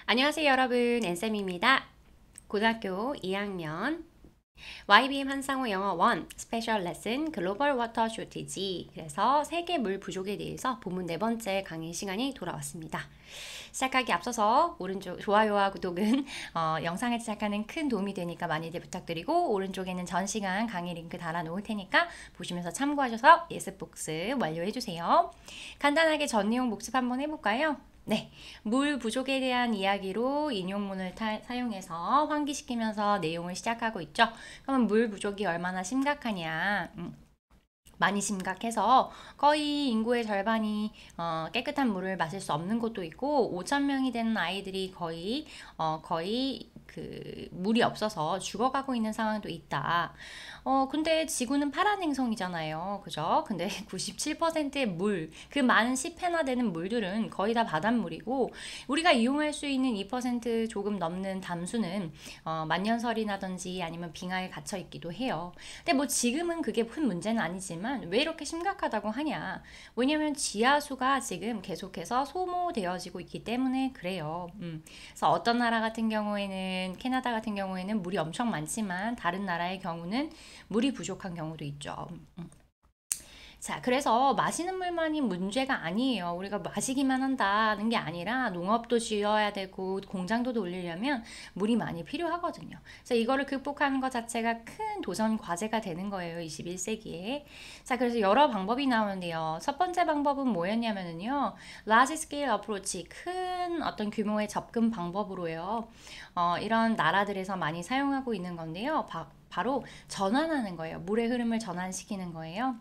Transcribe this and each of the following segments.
안녕하세요 여러분, 앤쌤입니다. 고등학교 2학년 YBM 한상호 영어 1 스페셜 레슨 글로벌 워터 쇼티지, 그래서 세계 물 부족에 대해서 본문 네 번째 강의 시간이 돌아왔습니다. 시작하기 앞서서 오른쪽 좋아요와 구독은 영상을 시작하는 큰 도움이 되니까 많이들 부탁드리고, 오른쪽에는 전 시간 강의 링크 달아 놓을 테니까 보시면서 참고하셔서 예습 복습 완료해주세요. 간단하게 전 내용 복습 한번 해볼까요? 네, 물 부족에 대한 이야기로 인용문을 사용해서 환기시키면서 내용을 시작하고 있죠. 그러면 물 부족이 얼마나 심각하냐? 많이 심각해서 거의 인구의 절반이 깨끗한 물을 마실 수 없는 곳도 있고, 5,000명이 되는 아이들이 거의 그 물이 없어서 죽어가고 있는 상황도 있다. 근데 지구는 파란 행성이잖아요. 그죠? 근데 97%의 물, 그 많은 10회나 되는 물들은 거의 다 바닷물이고, 우리가 이용할 수 있는 2% 조금 넘는 담수는 만년설이라든지 아니면 빙하에 갇혀 있기도 해요. 근데 뭐 지금은 그게 큰 문제는 아니지만 왜 이렇게 심각하다고 하냐? 왜냐면 지하수가 지금 계속해서 소모되어지고 있기 때문에 그래요. 그래서 어떤 나라 같은 경우에는, 캐나다 같은 경우에는 물이 엄청 많지만 다른 나라의 경우는 물이 부족한 경우도 있죠. 자, 그래서 마시는 물만이 문제가 아니에요. 우리가 마시기만 한다는 게 아니라 농업도 지어야 되고 공장도 돌리려면 물이 많이 필요하거든요. 그래서 이거를 극복하는 것 자체가 큰 도전 과제가 되는 거예요, 21세기에. 자, 그래서 여러 방법이 나오는데요. 첫 번째 방법은 뭐였냐면요, large scale approach, 큰 어떤 규모의 접근 방법으로요. 이런 나라들에서 많이 사용하고 있는 건데요. 바로 전환하는 거예요. 물의 흐름을 전환시키는 거예요.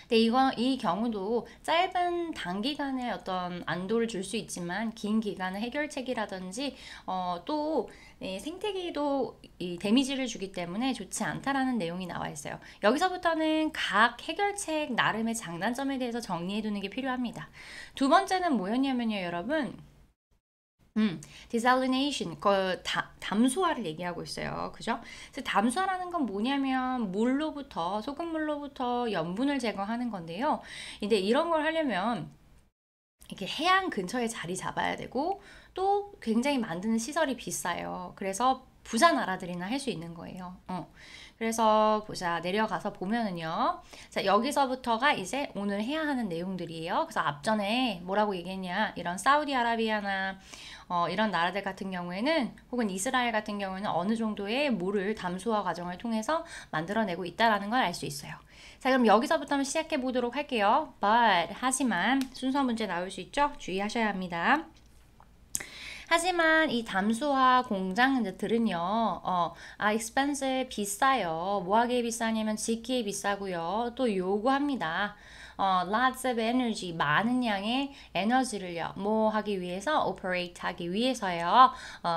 근데 이 경우도 짧은 단기간에 어떤 안도를 줄 수 있지만 긴 기간의 해결책이라든지 또 생태계에도 이 데미지를 주기 때문에 좋지 않다라는 내용이 나와 있어요. 여기서부터는 각 해결책 나름의 장단점에 대해서 정리해 두는 게 필요합니다. 두 번째는 뭐였냐면요, 여러분. desalination, 담수화를 얘기하고 있어요. 그죠? 그래서 담수화라는 건 뭐냐면 소금물로부터 염분을 제거하는 건데요. 근데 이런 걸 하려면 이렇게 해안 근처에 자리 잡아야 되고, 또 굉장히 만드는 시설이 비싸요. 그래서 부자 나라들이나 할 수 있는 거예요. 그래서 보자, 내려가서 보면은요. 자, 여기서부터가 이제 오늘 해야 하는 내용들이에요. 그래서 앞전에 뭐라고 얘기했냐, 이런 사우디아라비아나 이런 나라들 같은 경우에는, 혹은 이스라엘 같은 경우에는 어느 정도의 물을 담수화 과정을 통해서 만들어내고 있다는 걸 알 수 있어요. 자, 그럼 여기서부터 한번 시작해 보도록 할게요. 하지만 순서 문제 나올 수 있죠? 주의하셔야 합니다. 하지만 이 담수화 공장들은요, expensive, 비싸요. 뭐하기에 비싸냐면 짓기에 비싸고요. 또 요구합니다. lots of energy, 많은 양의 에너지를요, 뭐 하기 위해서, operate 하기 위해서요,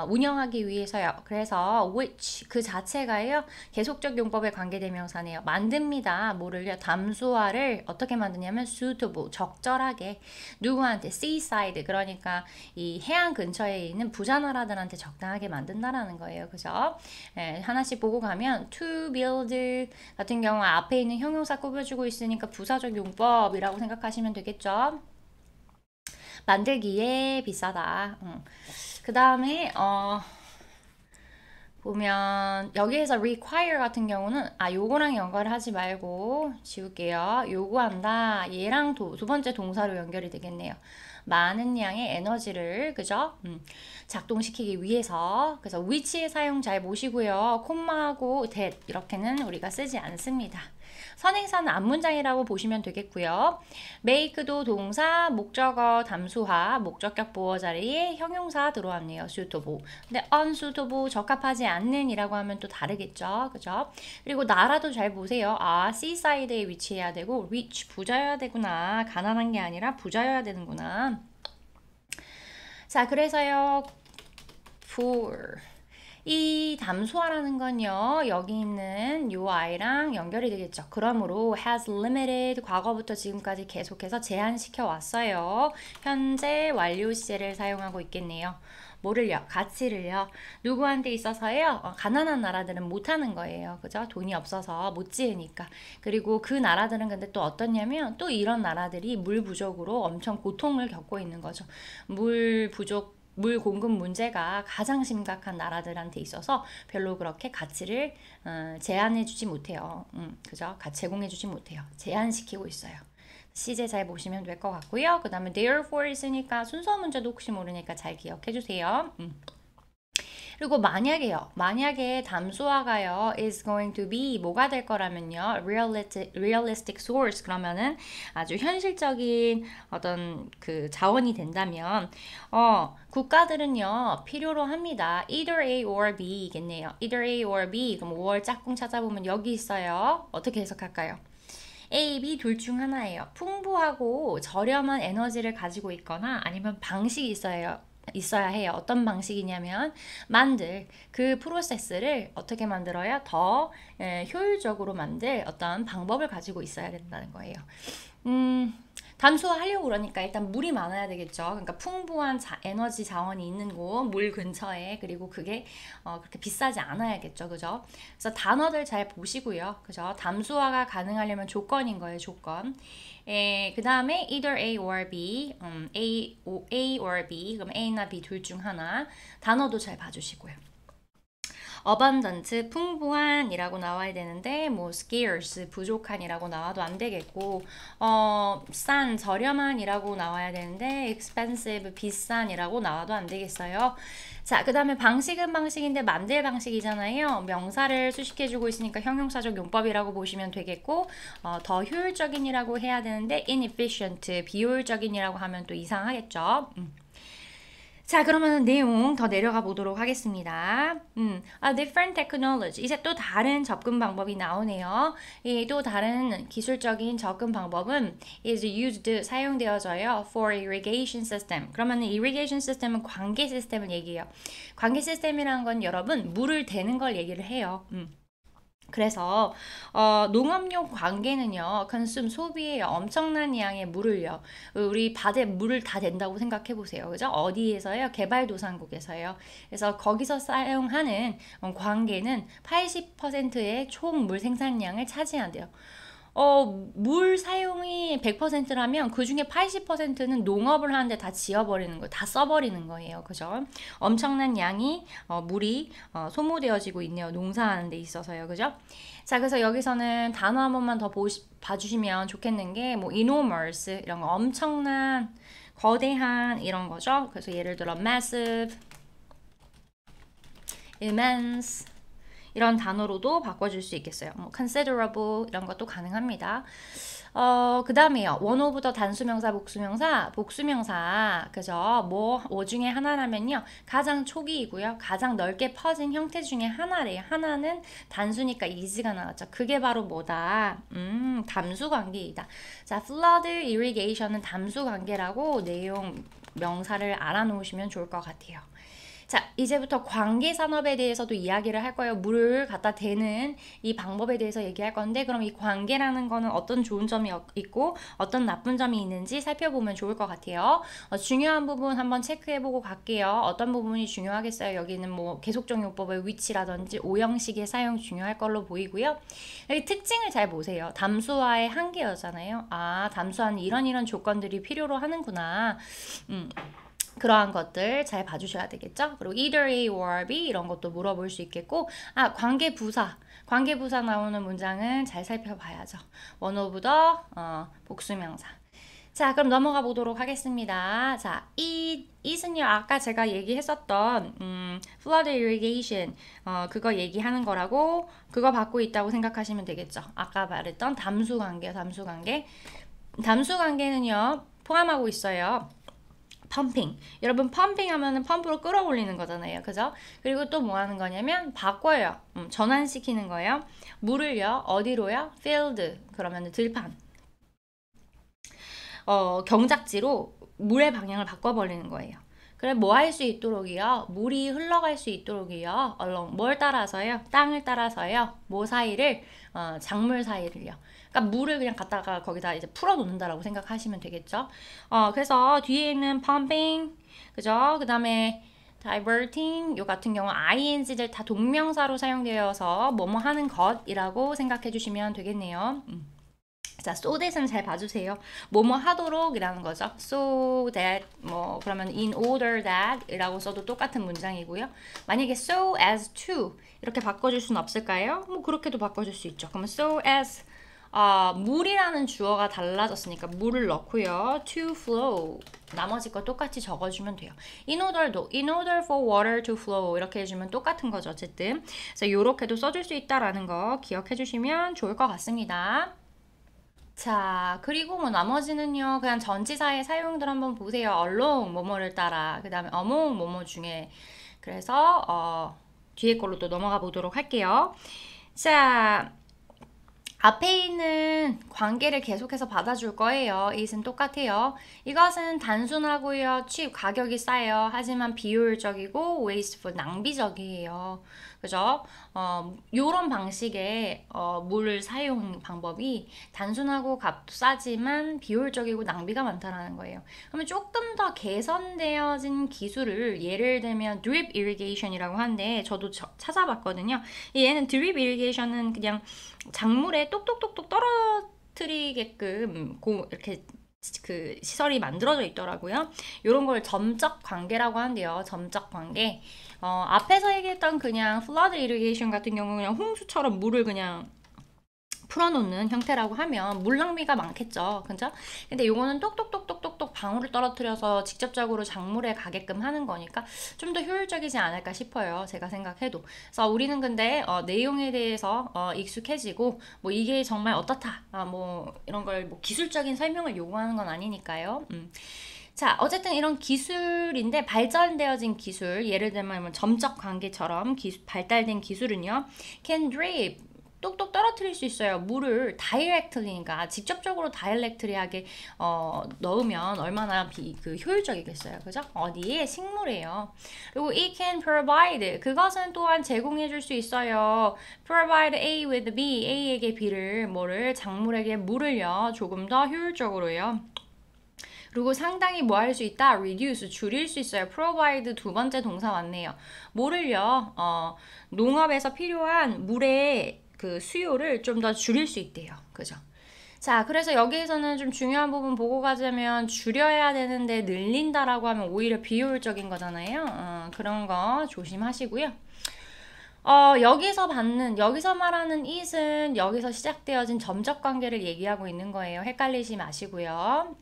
운영하기 위해서요. 그래서 which, 그 자체가요, 계속적 용법의 관계대명사네요. 만듭니다. 뭐를요, 담수화를 어떻게 만드냐면 suitable, 적절하게. 누구한테? seaside, 그러니까 이 해안 근처에 있는 부자 나라들한테 적당하게 만든다라는 거예요. 그죠? 하나씩 보고 가면 to build 같은 경우 앞에 있는 형용사 꾸며주고 있으니까 부사적 용법이라고 생각하시면 되겠죠. 만들기에 비싸다. 그 다음에 보면 여기에서 require 같은 경우는 요거랑 연결을 하지 말고 지울게요. 요구한다. 얘랑 두 번째 동사로 연결이 되겠네요. 많은 양의 에너지를, 그죠? 작동시키기 위해서. 그래서 which의 사용 잘 보시고요. 콤마하고 that 이렇게는 우리가 쓰지 않습니다. 선행사는 앞문장이라고 보시면 되겠고요. make도 동사, 목적어, 담수화, 목적격 보어 자리에 형용사 들어왔네요. suitable. 근데 unsuitable, 적합하지 않는 이라고 하면 또 다르겠죠. 그죠? 그리고 나라도 잘 보세요. seaside에 위치해야 되고, rich, 부자여야 되구나. 가난한 게 아니라 부자여야 되는구나. 자, 그래서요, poor. 이 담수화라는 건요, 여기 있는 요 아이랑 연결이 되겠죠. 그러므로 has limited, 과거부터 지금까지 계속해서 제한시켜 왔어요. 현재 완료 시제를 사용하고 있겠네요. 뭐를요? 가치를요. 누구한테 있어서요? 가난한 나라들은 못하는 거예요. 그죠? 돈이 없어서 못 지으니까. 그리고 그 나라들은 근데 또 어떠냐면, 또 이런 나라들이 물 부족으로 엄청 고통을 겪고 있는 거죠. 물 부족 물 공급 문제가 가장 심각한 나라들한테 있어서 별로 그렇게 가치를 제한해 주지 못해요. 그죠? 제공해 주지 못해요. 제한시키고 있어요. 시제 잘 보시면 될 것 같고요. 그 다음에 therefore 있으니까 순서 문제도 혹시 모르니까 잘 기억해 주세요. 그리고 만약에 담수화가요 is going to be 뭐가 될 거라면요 realistic source 그러면은 아주 현실적인 어떤 그 자원이 된다면 국가들은요 필요로 합니다. either A or B겠네요. either A or B 그럼 5월 짝꿍 찾아보면 여기 있어요. 어떻게 해석할까요? A, B 둘 중 하나예요. 풍부하고 저렴한 에너지를 가지고 있거나 아니면 방식이 있어야 해요. 어떤 방식이냐면 만들 그 프로세스를 어떻게 만들어야 더 효율적으로 만들 어떤 방법을 가지고 있어야 된다는 거예요. 담수화 하려고 그러니까 일단 물이 많아야 되겠죠. 그러니까 풍부한 에너지 자원이 있는 곳, 물 근처에 그리고 그게 그렇게 비싸지 않아야겠죠. 그죠? 그래서 단어들 잘 보시고요. 그죠? 담수화가 가능하려면 조건인 거예요. 조건. 그 다음에 either A or B, A or B, 그럼 A나 B 둘 중 하나. 단어도 잘 봐주시고요. abundant, 풍부한이라고 나와야 되는데 뭐 scarce, 부족한이라고 나와도 안 되겠고 싼, 저렴한이라고 나와야 되는데 expensive, 비싼이라고 나와도 안 되겠어요. 자, 그 다음에 방식은 방식인데 만들 방식이잖아요. 명사를 수식해주고 있으니까 형용사적 용법이라고 보시면 되겠고 더 효율적인이라고 해야 되는데 inefficient, 비효율적인이라고 하면 또 이상하겠죠. 자, 그러면 내용 더 내려가 보도록 하겠습니다. A different technology. 이제 또 다른 접근 방법이 나오네요. 또 다른 기술적인 접근 방법은 is used, 사용되어져요. for irrigation system. 그러면 irrigation system은 관계 시스템을 얘기해요. 관계 시스템이라는 건 여러분, 물을 대는 걸 얘기를 해요. 그래서 농업용 관계는요 consume 소비해요. 엄청난 양의 물을요. 우리 밭에 물을 다 댄다고 생각해 보세요. 그죠? 어디에서요? 개발도상국에서요. 그래서 거기서 사용하는 관계는 80%의 총 물 생산량을 차지한대요. 물 사용이 100%라면 그 중에 80%는 농업을 하는데 다 지어버리는 거예요. 다 써버리는 거예요. 그죠? 엄청난 양이 물이 소모되어지고 있네요. 농사하는 데 있어서요. 그죠? 자, 그래서 여기서는 단어 한 번만 더 봐주시면 좋겠는 게 뭐 enormous 이런 거 엄청난, 거대한 이런 거죠. 그래서 예를 들어 massive, immense 이런 단어로도 바꿔줄 수 있겠어요. 뭐 considerable 이런 것도 가능합니다. 그 다음에요. one of the 단수명사, 복수명사, 그죠? 뭐 중에 하나라면요. 가장 초기이고요. 가장 넓게 퍼진 형태 중에 하나래요. 하나는 단수니까 is가 나왔죠. 그게 바로 뭐다? 담수관계이다. 자, flood irrigation은 담수관계라고 내용 명사를 알아놓으시면 좋을 것 같아요. 자, 이제부터 관계산업에 대해서도 이야기를 할 거예요. 물을 갖다 대는 이 방법에 대해서 얘기할 건데 그럼 이 관계라는 거는 어떤 좋은 점이 있고 어떤 나쁜 점이 있는지 살펴보면 좋을 것 같아요. 중요한 부분 한번 체크해보고 갈게요. 어떤 부분이 중요하겠어요? 여기는 뭐 계속적용법의 위치라든지 오형식의 사용 중요할 걸로 보이고요. 여기 특징을 잘 보세요. 담수화의 한계였잖아요. 아, 담수화는 이런 조건들이 필요로 하는구나. 그러한 것들 잘 봐주셔야 되겠죠. 그리고 either A or B 이런 것도 물어볼 수 있겠고 관계부사 나오는 문장은 잘 살펴봐야죠. one of the 복수명사. 자, 그럼 넘어가 보도록 하겠습니다. 자, it은요 아까 제가 얘기했었던 flood irrigation 그거 얘기하는 거라고 그거 받고 있다고 생각하시면 되겠죠. 아까 말했던 담수관계는요 포함하고 있어요. 펌핑. 여러분 펌핑 하면은 펌프로 끌어올리는 거잖아요. 그죠? 그리고 또 뭐 하는 거냐면 바꿔요. 전환시키는 거예요. 물을요. 어디로요? field. 그러면 들판. 경작지로 물의 방향을 바꿔버리는 거예요. 그래 뭐 할 수 있도록이요? 물이 흘러갈 수 있도록이요. 뭘 따라서요? 땅을 따라서요. 뭐 사이를? 작물 사이를요. 그러니까 물을 그냥 갖다가 거기다 이제 풀어 놓는다라고 생각하시면 되겠죠. 그래서 뒤에 있는 pumping, 그죠? 그 다음에 diverting, 요 같은 경우 ing들 다 동명사로 사용되어서 뭐뭐 하는 것이라고 생각해 주시면 되겠네요. 자, so that은 잘 봐주세요. 뭐뭐 하도록 이라는 거죠. so that 뭐 그러면 in order that 이라고 써도 똑같은 문장이고요. 만약에 so as to 이렇게 바꿔줄 수는 없을까요? 뭐 그렇게도 바꿔줄 수 있죠. 그러면 so as 물이라는 주어가 달라졌으니까 물을 넣고요. to flow 나머지 거 똑같이 적어주면 돼요. in order for water to flow 이렇게 해주면 똑같은 거죠. 어쨌든 그래서 이렇게도 써줄 수 있다라는 거 기억해 주시면 좋을 것 같습니다. 자, 그리고 뭐 나머지는요, 그냥 전치사의 사용들 한번 보세요. along, 뭐뭐를 따라, 그 다음에 among, 뭐뭐 중에. 그래서, 뒤에 걸로 또 넘어가 보도록 할게요. 자, 앞에 있는 관계를 계속해서 받아줄 거예요. it은 똑같아요. 이것은 단순하고요. 취입 가격이 싸요. 하지만 비효율적이고 wasteful, 낭비적이에요. 그죠? 요런 방식의 물 사용 방법이 단순하고 값도 싸지만 비효율적이고 낭비가 많다라는 거예요. 그러면 조금 더 개선되어진 기술을 예를 들면 drip irrigation이라고 하는데 저도 찾아봤거든요. 얘는 drip irrigation은 그냥 작물에 똑똑똑똑 떨어뜨리게끔 이렇게 그 시설이 만들어져 있더라고요. 이런 걸 점적 관계라고 한대요. 점적 관계. 앞에서 얘기했던 그냥 flood irrigation 같은 경우는 그냥 홍수처럼 물을 그냥 풀어놓는 형태라고 하면 물 낭비가 많겠죠. 그죠? 근데 요거는 똑똑똑똑똑똑 방울을 떨어뜨려서 직접적으로 작물에 가게끔 하는 거니까 좀 더 효율적이지 않을까 싶어요. 제가 생각해도. 그래서 우리는 근데 내용에 대해서 익숙해지고 뭐 이게 정말 어떻다. 뭐 이런 걸 뭐 기술적인 설명을 요구하는 건 아니니까요. 자, 어쨌든 이런 기술인데 발전되어진 기술, 예를 들면 점적 관계처럼 발달된 기술은요. can drip 똑똑 떨어뜨릴 수 있어요. 물을 다이렉트리니까 직접적으로 다이렉트리하게 넣으면 얼마나 효율적이겠어요. 그죠? 어디에? 식물이에요. 그리고 it can provide 그것은 또한 제공해 줄 수 있어요. provide A with B A에게 B를 작물에게 물을요. 조금 더 효율적으로요. 그리고 상당히 뭐 할 수 있다? reduce, 줄일 수 있어요. provide 두 번째 동사 왔네요. 뭐를요? 농업에서 필요한 물의 그 수요를 좀 더 줄일 수 있대요. 그죠? 자, 그래서 여기에서는 좀 중요한 부분 보고 가자면 줄여야 되는데 늘린다라고 하면 오히려 비효율적인 거잖아요. 그런 거 조심하시고요. 여기서 말하는 it은 여기서 시작되어진 점적 관계를 얘기하고 있는 거예요. 헷갈리지 마시고요.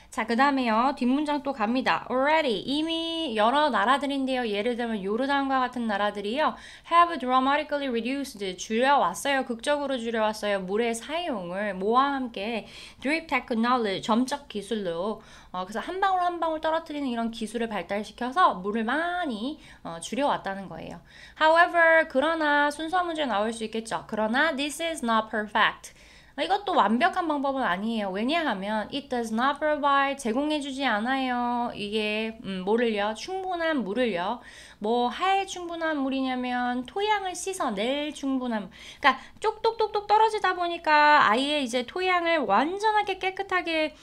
자, 그 다음에요. 뒷문장 또 갑니다. already, 이미 여러 나라들인데요. 예를 들면 요르단과 같은 나라들이요. have dramatically reduced, 줄여왔어요. 극적으로 줄여왔어요. 물의 사용을 뭐와 함께 drip technology, 점적 기술로 그래서 한 방울 한 방울 떨어뜨리는 이런 기술을 발달시켜서 물을 많이 줄여왔다는 거예요. However, 그러나 순서 문제 나올 수 있겠죠. 그러나 this is not perfect. 이것도 완벽한 방법은 아니에요. 왜냐하면 it does not provide 제공해주지 않아요. 이게 뭐를요? 충분한 물을요. 뭐 할 충분한 물이냐면 토양을 씻어낼 충분한 그러니까 쪽똑똑똑 떨어지다 보니까 아예 이제 토양을 완전하게 깨끗하게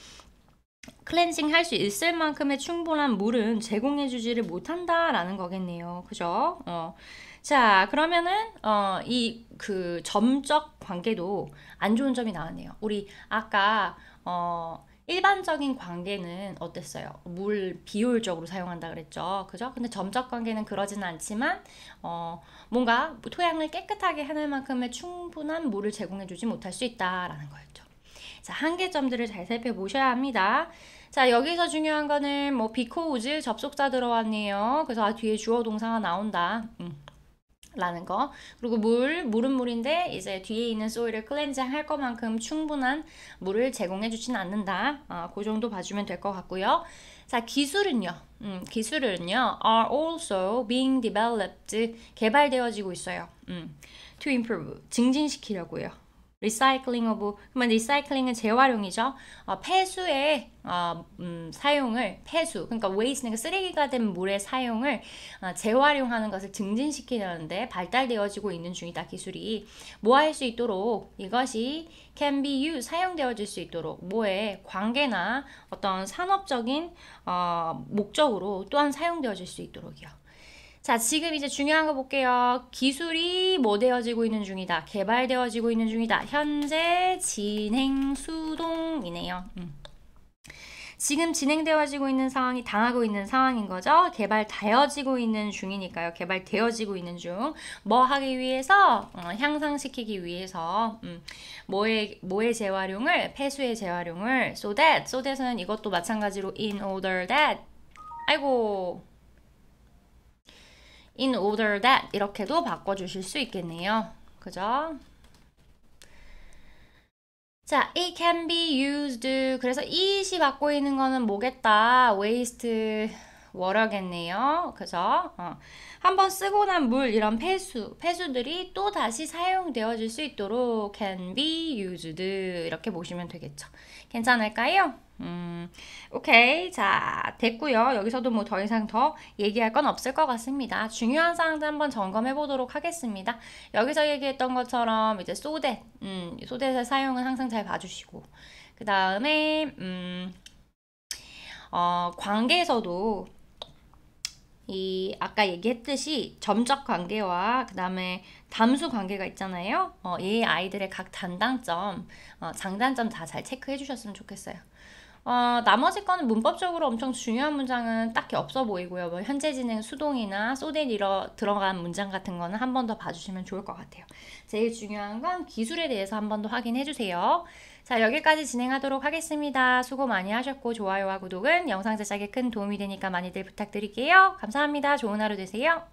클렌징 할 수 있을 만큼의 충분한 물은 제공해주지를 못한다라는 거겠네요. 그죠? 자, 그러면은 이 그 점적 관계도 안 좋은 점이 나왔네요. 우리 아까 일반적인 관계는 어땠어요? 물 비효율적으로 사용한다 그랬죠. 그죠? 근데 점적 관계는 그러지는 않지만 뭔가 토양을 깨끗하게 하는 만큼의 충분한 물을 제공해주지 못할 수 있다라는 거였죠. 자, 한계점들을 잘 살펴보셔야 합니다. 자, 여기서 중요한 거는 뭐 because 접속사 들어왔네요. 그래서 뒤에 주어 동사가 나온다. 라는 거. 그리고 물은 물인데 이제 뒤에 있는 soil을 클렌징 할 것만큼 충분한 물을 제공해 주진 않는다. 그 정도 봐주면 될 것 같고요. 자, 기술은요. 기술은요. are also being developed. 개발되어지고 있어요. to improve. 증진시키려고요. 그러면 리사이클링은 재활용이죠. 폐수의 사용을 그러니까 waste는 쓰레기가 된 물의 사용을 재활용하는 것을 증진시키려는데 발달되어지고 있는 중이다. 기술이 뭐 할 수 있도록 이것이 can be used 사용되어질 수 있도록 뭐에 관계나 어떤 산업적인 목적으로 또한 사용되어질 수 있도록이요. 자, 지금 이제 중요한 거 볼게요. 기술이 뭐 되어지고 있는 중이다. 개발되어지고 있는 중이다. 현재 진행 수동이네요. 지금 진행되어지고 있는 상황이 당하고 있는 상황인 거죠. 개발되어지고 있는 중이니까요. 개발되어지고 있는 중. 뭐 하기 위해서? 향상시키기 위해서 뭐의 재활용을? 폐수의 재활용을 so that은 이것도 마찬가지로 in order that 아이고 in order that 이렇게도 바꿔주실 수 있겠네요. 그죠? 자, it can be used. 그래서 it이 받고 있는 거는 뭐겠다? waste water겠네요. 그죠? 한번 쓰고 난 물, 이런 폐수들이 또 다시 사용되어질 수 있도록 can be used. 이렇게 보시면 되겠죠. 괜찮을까요? 오케이. 자, 됐고요. 여기서도 뭐 더 이상 더 얘기할 건 없을 것 같습니다. 중요한 사항들 한번 점검해 보도록 하겠습니다. 여기서 얘기했던 것처럼 이제 so that의 사용은 항상 잘 봐주시고, 그 다음에 관계에서도 이 아까 얘기했듯이 점적 관계와 그 다음에 담수 관계가 있잖아요. 이 아이들의 각 단단점, 장단점 다 잘 체크해 주셨으면 좋겠어요. 나머지 거는 문법적으로 엄청 중요한 문장은 딱히 없어 보이고요. 뭐 현재 진행 수동이나 so that 들어간 문장 같은 거는 한 번 더 봐주시면 좋을 것 같아요. 제일 중요한 건 기술에 대해서 한 번 더 확인해 주세요. 자, 여기까지 진행하도록 하겠습니다. 수고 많이 하셨고 좋아요와 구독은 영상 제작에 큰 도움이 되니까 많이들 부탁드릴게요. 감사합니다. 좋은 하루 되세요.